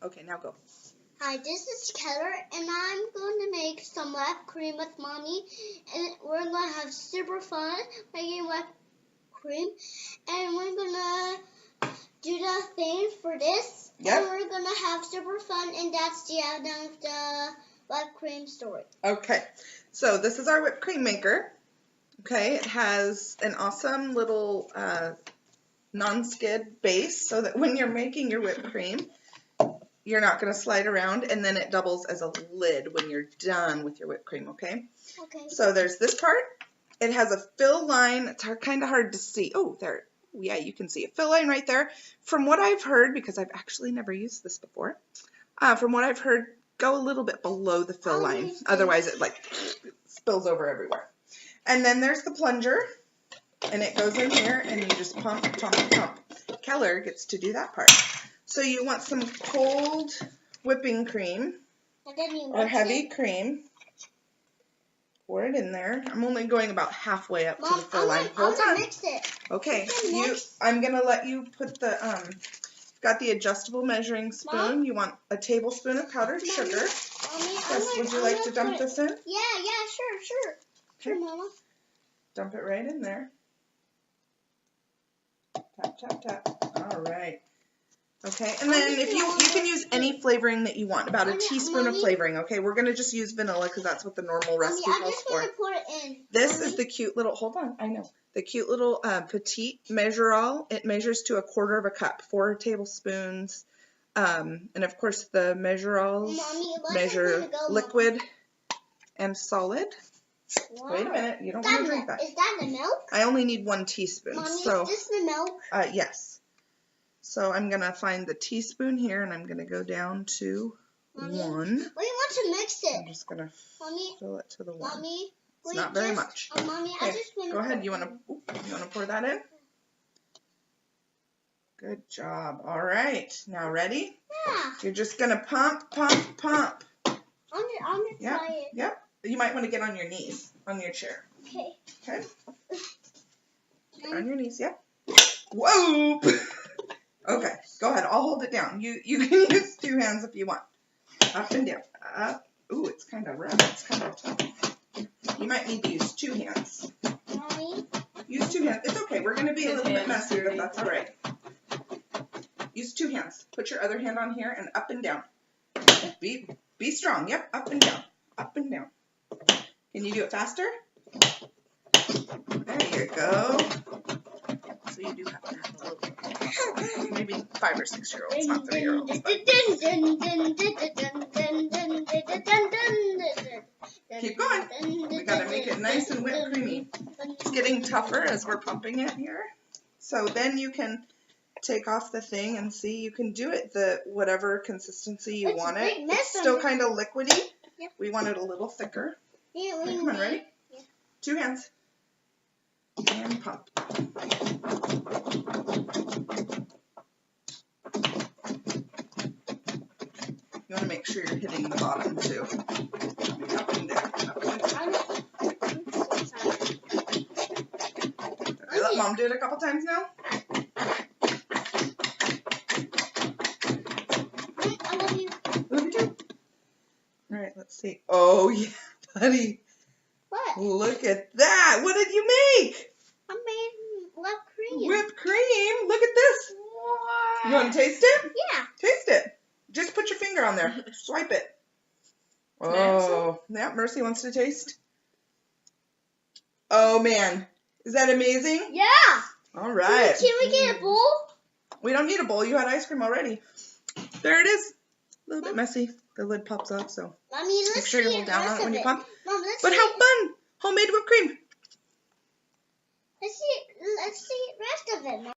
Okay, now go. Hi, this is Keller, and I'm going to make some whipped cream with Mommy, and we're going to have super fun making whipped cream, and we're going to do the thing for this, Yep. and we're going to have super fun, and that's the end of the whipped cream story. Okay, so this is our whipped cream maker. Okay, it has an awesome little non-skid base so that when you're making your whipped cream, you're not going to slide around, and then it doubles as a lid when you're done with your whipped cream, okay? Okay. So there's this part. It has a fill line. It's kind of hard to see. Oh, there. Yeah, you can see a fill line right there. From what I've heard, because I've actually never used this before, from what I've heard, go a little bit below the fill line. Otherwise, it like spills over everywhere. And then there's the plunger, and it goes in here, and you just pump, pump, pump. Keller gets to do that part. So you want some cold whipping cream or heavy cream. Pour it in there. I'm only going about halfway up to the fill line. Hold on. Mix it. Okay, I'm gonna let you put the got the adjustable measuring spoon. Mom? You want a tablespoon of powdered sugar. Yes, would you like to dump this in? Yeah, sure. Sure, Mama. Dump it right in there. Tap, tap, tap. All right. Okay, and then if you can use any flavoring that you want, about a teaspoon of flavoring. Okay, we're gonna just use vanilla because that's what the normal recipe calls for. I just want to pour it in. This is the cute little. Hold on, I know the cute little petite measure-all. It measures to 1/4 cup, 4 tablespoons, and of course the measure-alls measure liquid and solid. Wow. Wait a minute, you don't want to drink that. Is that the milk? I only need 1 teaspoon. Mommy, so, is this the milk? Yes. So I'm going to find the teaspoon here, and I'm going to go down to Mommy, 1. We want to mix it. I'm just going to fill it to the 1. Mommy, it's not very much. Mommy, okay, I just want to go ahead. You want to pour that in? Good job. All right. Now ready? Yeah. You're just going to pump, pump, pump. I'm going to try it. Yep. You might want to get on your knees on your chair. Okay. Okay. Get on your knees. Yep. Whoa! Okay, go ahead. I'll hold it down. You can use 2 hands if you want. Up and down. Up. Ooh, it's kind of rough. It's kind of tough. You might need to use 2 hands. Mommy? Use 2 hands. It's okay. We're going to be a little bit messy, but that's all right. Use 2 hands. Put your other hand on here and up and down. Be strong. Yep, up and down. Up and down. Can you do it faster? There you go. So you do have to have a little bit. Maybe 5 or 6-year-olds, not 3-year-olds. Keep going. We got to make it nice and whipped creamy. It's getting tougher as we're pumping it here. So then you can take off the thing and see. You can do it the whatever consistency you want it. It's still kind of liquidy. Yep. We want it a little thicker. Yeah, okay, come on, ready? Yeah. 2 hands. And pump. You want to make sure you're hitting the bottom too. Up and down. Up and down. Okay, let Mom do it a couple times now. I love you. Love you too. All right, let's see. Oh yeah, buddy. What? Look at that. What did you make? I made whipped cream. Whipped cream. Look at this. What? You want to taste it? Yeah. Taste it. Just put your finger on there. Swipe it. Oh, yeah. Mercy wants to taste. Oh man, is that amazing? Yeah. All right. Can we get a bowl? We don't need a bowl. You had ice cream already. There it is. A little bit messy. The lid pops off, so Mommy, make sure you hold down on it when you pump. Mom, But how fun! Homemade whipped cream. Let's see the rest of it, Mom.